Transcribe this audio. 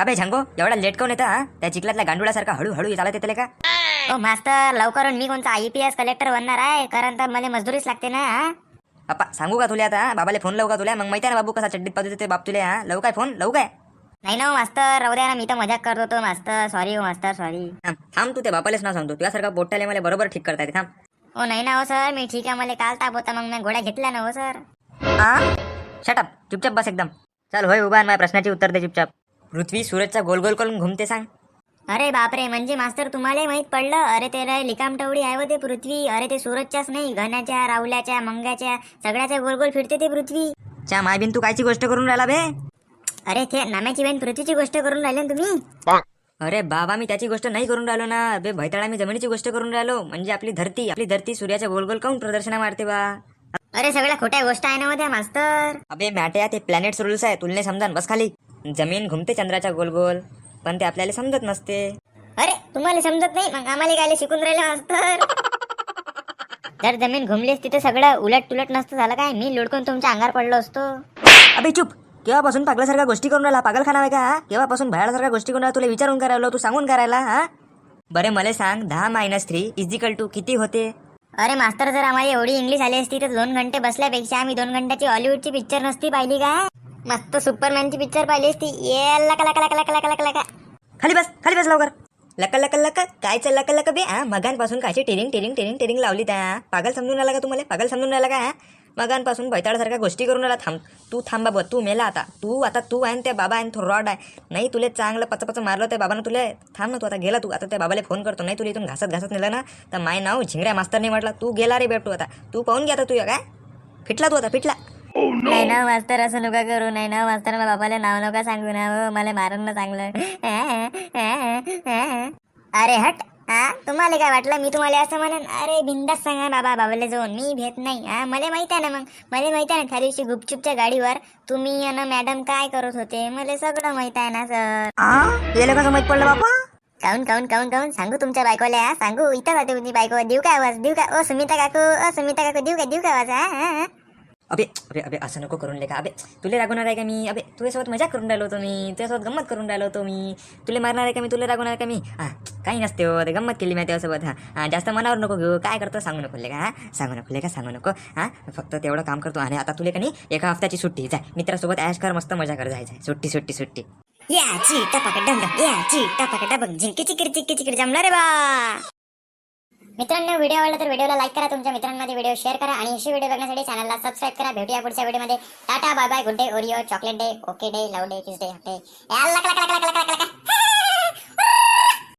का बे झंगो एवढा लेट कोण येतं हा? त्या चिखलातल्या गांडुळासारखा हळूहळू चालत येते का? ओ मास्तर लवकर मी कोणता IPS कलेक्टर बनणार आहे, कारण तर मला मजदुरीच लागते ना. अप्पा सांगू का तुला आता? बाबाले फोन लावू का तुला? मग माहिती आहे ना बाबू कसा चड्डीत पाहतो ते बाप तुला. लावू काय फोन? लावू काय? नाही ना हो मास्तर, राहू द्या ना, मी तर मजाक करत होतो मास्तर. सॉरी हो मास्तर, सॉरी. थांब तू त्या बापालेच नाव सांगतो. तुझ्यासारखा बोट्याले मला बरोबर ठीक करता येते. थांब. ओ नाही ना हो सर, मी ठीक आहे, मला काल ताप होता, मग मी गोळ्या घेतल्या ना हो सर. शटअप, चुपचाप बस एकदम. चल होय उभा, माझ्या प्रश्नाची उत्तर दे चुपचाप. पृथ्वी सूरजचा गोल गोल करून घुमते सांग. अरे बापरे, म्हणजे मास्तर तुम्हालाही माहित पडलं? अरे ते लिकाम टवडी आहे व ते पृथ्वी. अरे ते सूरजच्याच नाही, घण्याच्या, रावल्याच्या, मंग्याच्या सगळ्याच्या गोल गोल फिरते ते पृथ्वी. च्या मायबीन तू कायची गोष्ट करून राहिला बे? अरे ते नाम्याची बहीण पृथ्वीची गोष्ट करून राहिले ना तुम्ही. अरे बाबा, मी त्याची गोष्ट नाही करून राहिलो ना बे भैताळा, मी जमिनीची गोष्ट करून राहिलो. म्हणजे आपली धरती सूर्याच्या गोल गोल काऊन प्रदर्शना मारते बा? अरे सगळ्या खोट्या गोष्ट आहे ना हो त्या मास्तर. अबे मॅट्या, ते प्लॅनेट्स रूल्स आहे, तुलने समजान बस खाली. जमीन घुमते चंद्राच्या गोल गोल, पण ते आपल्याला समजत नसते. अरे तुम्हाला समजत नाही, मग आम्हाला काय शिकून राहिले मास्तर? जर जमीन घुमलीस तिथे सगळं उलट तुलट नसतं झालं काय, मी लुडकून तुमच्या अंगावर पडलो असतो. अबे चुप, केव्हापासून पागल्यासारख्या गोष्टी करून राहिला? पागलखाना आहे का? केव्हापासून भयासारख्या गोष्टी करून राहिला? तुला विचारून करायला तू सांगून करायला हा? बरे मला सांग, 10 - 3 = किती होते? अरे मास्तर, जर आम्हाला एवढी इंग्लिश आली असती तर 2 घंटे बसल्यापेक्षा आम्ही 2 घंट्याची हॉलिवूडची पिक्चर नसती पाहिली का? मस्त सुपरमॅनची पिक्चर पाहिली असती. ये लका लका लका लका लका लका. खाली बस लवकर. लक लक लक कायचं लक लक बे? मगांपासून कायची टेरिंग टेरिंग टेरिंग टेरिंग लावली त्या? पागल समजून राहिला का तुम्हाला? पागल समजून राहिला का? मगांपासून भैताळासारख्या गोष्टी करून राहिला. थांब बाबा, तू मेला आता. तू आहे त्या बाबा आहे तो रॉड आहे. नाही तुला चांगलं पचपच मारलं त्या बाबानं तुला. थांब ना, तू आता गेला. तू आता त्या बाबाला फोन करतो. नाही तुला इथून घासत नेलं ना तर माय नाव झिंगऱ्या मास्तरने म्हटलं. तू गेला रे बेटू. आता तू पाहून घ्या. आता तू काय फिटला? तू आता फिटला. नाही ना मास्तर, असं नका करू. नाही ना मास्तर, मला बाबाला नाव नका सांगू ना हो, मला मारण ना चांगलं. अरे हट. तुम्हाला काय वाटलं मी तुम्हाला असं म्हणेन? अरे बिंदास सांगा बाबाला जाऊन, मी भेट नाही. मला माहित आहे ना, मग मला माहित आहे ना त्या दिवशी गुपचूपच्या गाडीवर तुम्ही आणि मॅडम काय करत होते. मला सगळं माहित आहे ना सर. गेलं का माहित पडलं बापा? काऊन सांगू तुमच्या बायकोला? सांगू? इथं जाते तुमची बायको. देऊ काय आवाज? देऊ का? ओ सुमिता काकू देऊ का आवाज? अबे अबे अबे असं नको करून ले का? अबे तुला रागवणार आहे का मी? अबे तुझ्यासोबत मजा करून राहिलो होतो मी, तुझ्यासोबत गंमत करून राहिलो होतो मी. तुला मारणार आहे का मी? तुला रागवणार आहे का मी? काही नसते हो, ते गंमत केली मी त्यासोबत. जास्त मनावर नको घेऊ. काय करतो सांगू नको ले का? सांगू नको. फक्त तेवढं काम करतो. आणि आता तुला का नाही 1 हफ्त्याची सुट्टी. जाय मित्रासोबत ऐश कर, मस्त मजा कर. जाय सुट्टी. याची टपाका डंग झिंकी चिकिरी जमला रे बा. मित्रांनो, व्हिडिओ आवडला तर व्हिडिओला लाईक करा, तुमच्या मित्रांमध्ये व्हिडिओ शेअर करा आणि अशी व्हिडिओ बघण्यासाठी चॅनलला सबस्क्राईब करा. भेटूया पुढच्या व्हिडिओमध्ये. Tata bye bye, good day, Oreo, chocolate day, okay day, love day, kiss day, happy day.